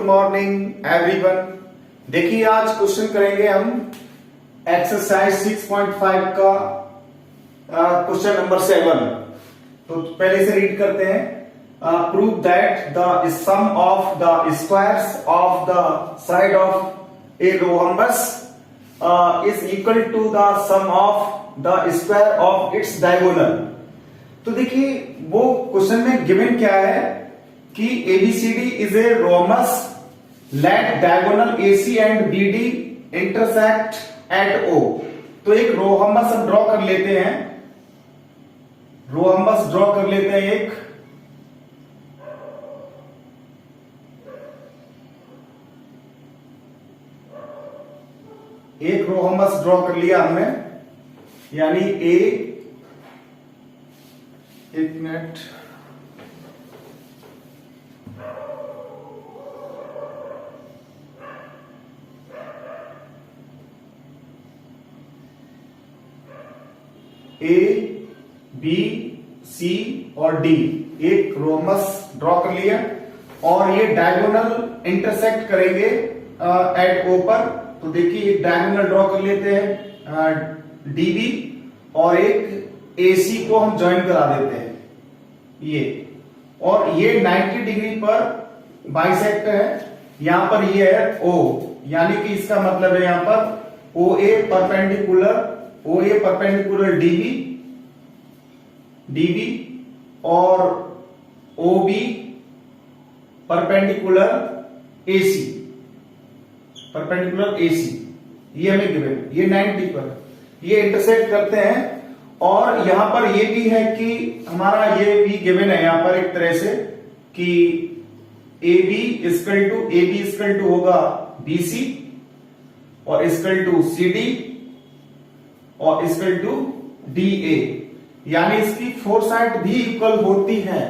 Morning everyone. देखिए आज question करेंगे हम एक्सरसाइज 6.5 का क्वेश्चन नंबर 7। तो पहले से रीड करते हैं। Prove that the sum of the squares of the side of a rhombus is equal to the sum of the square of its diagonal. तो देखिए वो क्वेश्चन में गिवन क्या है कि ABCD is a rhombus let diagonal AC and BD intersect at O। तो एक rhombus हम ड्रॉ कर लेते हैं, रोहम्बस ड्रॉ कर लेते हैं। एक रोहम्बस ड्रॉ कर लिया हमने, यानी एक मिनट, A, B, C और D एक रोमस ड्रॉ कर लिया और ये डायगोनल इंटरसेक्ट करेंगे एट O पर। तो देखिए एक डायगोनल ड्रॉ कर लेते हैं DB और एक AC को हम ज्वाइन करा देते हैं ये, और ये 90 डिग्री पर बाइसेक्ट है। यहां पर ये है O, यानी कि इसका मतलब है यहां पर OA परपेंडिकुलर DB और OB परपेंडिकुलर AC, ये हमें गिवन, ये 90 पर ये इंटरसेक्ट करते हैं। और यहां पर ये भी है कि हमारा ये भी गिवन है यहां पर एक तरह से कि AB इक्वल टू होगा BC और इक्वल टू CD और इक्वल टू DA, यानी इसकी फोर साइड भी इक्वल होती है।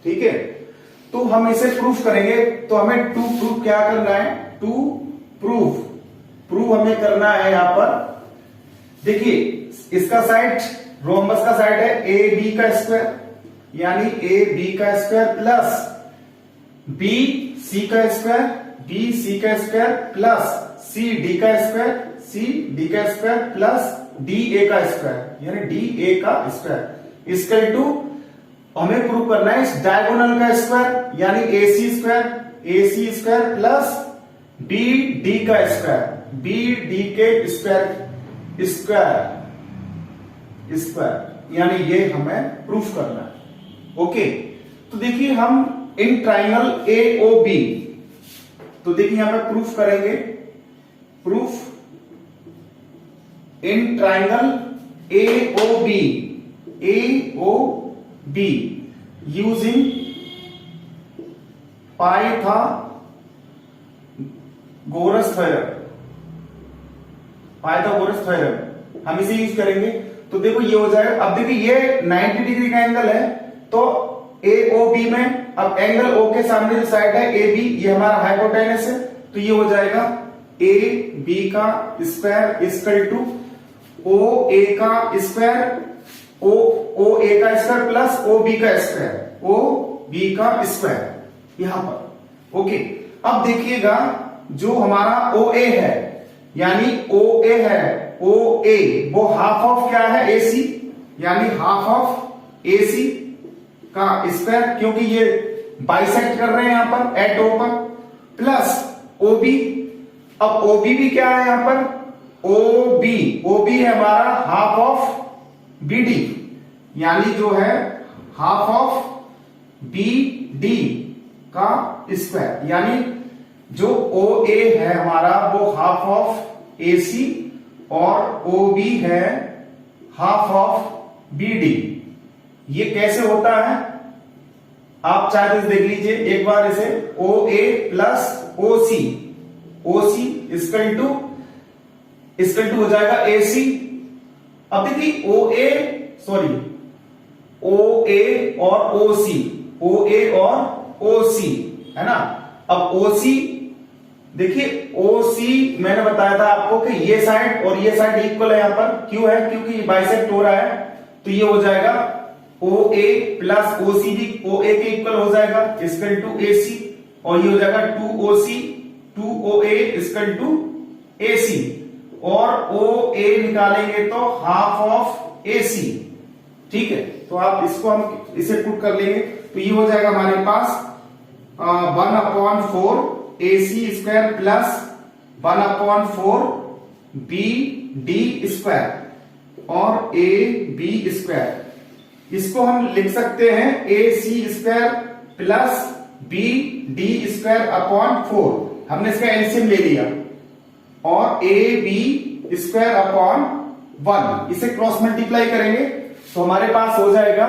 ठीक है, तो हम इसे प्रूफ करेंगे। तो हमें टू प्रूफ क्या करना है, टू प्रूफ हमें करना है। यहां पर देखिए इसका साइड, रोमबस का साइड है AB का स्क्वायर, यानी AB का स्क्वायर प्लस BC का स्क्वायर, BC का स्क्वायर प्लस CD का स्क्वायर, CD का स्क्वायर प्लस DA का स्क्वायर, यानी DA का स्क्वायर इक्वल टू हमें प्रूव करना है इस डायगोनल का स्क्वायर, यानी AC स्क्वायर प्लस BD का स्क्वायर, BD के स्क्वायर, यानी ये हमें प्रूफ करना है। ओके, तो देखिए हम इन ट्राइंगल AOB, तो देखिए यहां पे प्रूफ करेंगे, proof in triangle AOB using Pythagoras theorem, हम इसे यूज करेंगे। तो देखो ये हो जाएगा। अब देखिए ये 90 डिग्री का एंगल है, तो AOB में अब एंगल O के सामने जो साइड है AB, ये हमारा हाइपोटेनस है। तो ये हो जाएगा AB का स्क्वायर इक्वल टू OA का स्क्वायर, OA का स्क्वायर प्लस OB का स्क्वायर यहां पर। ओके, अब देखिएगा जो हमारा OA है, यानी OA है, OA वो हाफ ऑफ क्या है AC, यानी हाफ ऑफ AC का स्क्वायर, क्योंकि ये बाइसेक्ट कर रहे हैं यहां पर एट O पर, प्लस OB। अब OB भी क्या है यहां पर, OB है हमारा हाफ ऑफ BD, यानी जो है हाफ ऑफ BD का स्क्वायर, यानी जो OA है हमारा वो हाफ ऑफ AC और OB है हाफ ऑफ BD। ये कैसे होता है आप चाहे तो देख लीजिए एक बार इसे, OA plus OC equal to हो जाएगा AC। अब देखिए OA और OC है ना। अब OC देखिए, OC मैंने बताया था आपको कि ये साइड और ये साइड इक्वल है यहां पर, क्यों है, क्योंकि बाइसेक्ट हो रहा है। तो ये हो जाएगा OA प्लस OC भी OA के इक्वल हो जाएगा इक्वल टू AC, और ये हो जाएगा 2OC 2OA equal to AC, और OA निकालेंगे तो हाफ ऑफ AC। ठीक है, तो आप इसको हम इसे पुट कर लेंगे तो ये हो जाएगा हमारे पास 1/4 AC square plus 1/4 BD square और AB स्क्वायर। इसको हम लिख सकते हैं AC square plus BD square upon 4। हमने इसका एलसीएम ले लिया, और AB स्क्वायर अपॉन 1, इसे क्रॉस मल्टीप्लाई करेंगे तो हमारे पास हो जाएगा,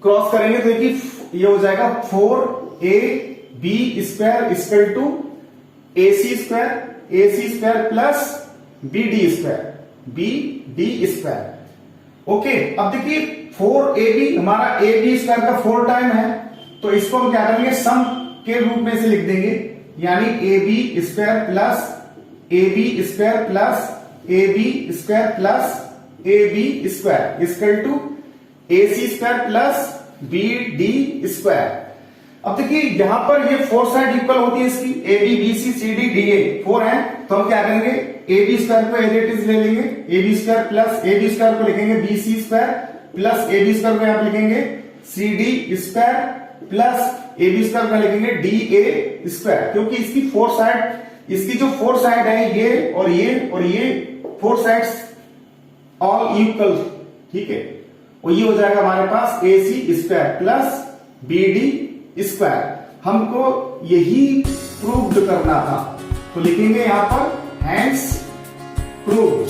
क्रॉस करेंगे तो ये हो जाएगा 4AB square equal to AC square plus BD square. Okay, अब देखिए 4AB हमारा AB स्क्वायर का 4 टाइम है, तो इसको हम क्या करेंगे, सम के रूप में से लिख देंगे, यानी AB square plus AB square plus AB square plus AB square equal to AC square plus BD square. अब देखिए यहां पर ये 4 साइड इक्वल होती है इसकी, AB BC CD DA 4 है, तो हम क्या करेंगे, AB स्क्वायर को एज इट इज ले लेंगे, AB square plus AB square को लिखेंगे BC square plus AB square को यहां लिखेंगे CD square plus AB square का लिखेंगे DA स्क्वायर, क्योंकि इसकी 4 साइड, इसकी जो 4 साइड है ये और ये 4 साइड्स ऑल इक्वल। ठीक है, और ये हो जाएगा हमारे पास AC square plus BD square. हमको यही प्रूव्ड करना था, तो लिखेंगे यहां पर हैंस प्रूव्ड।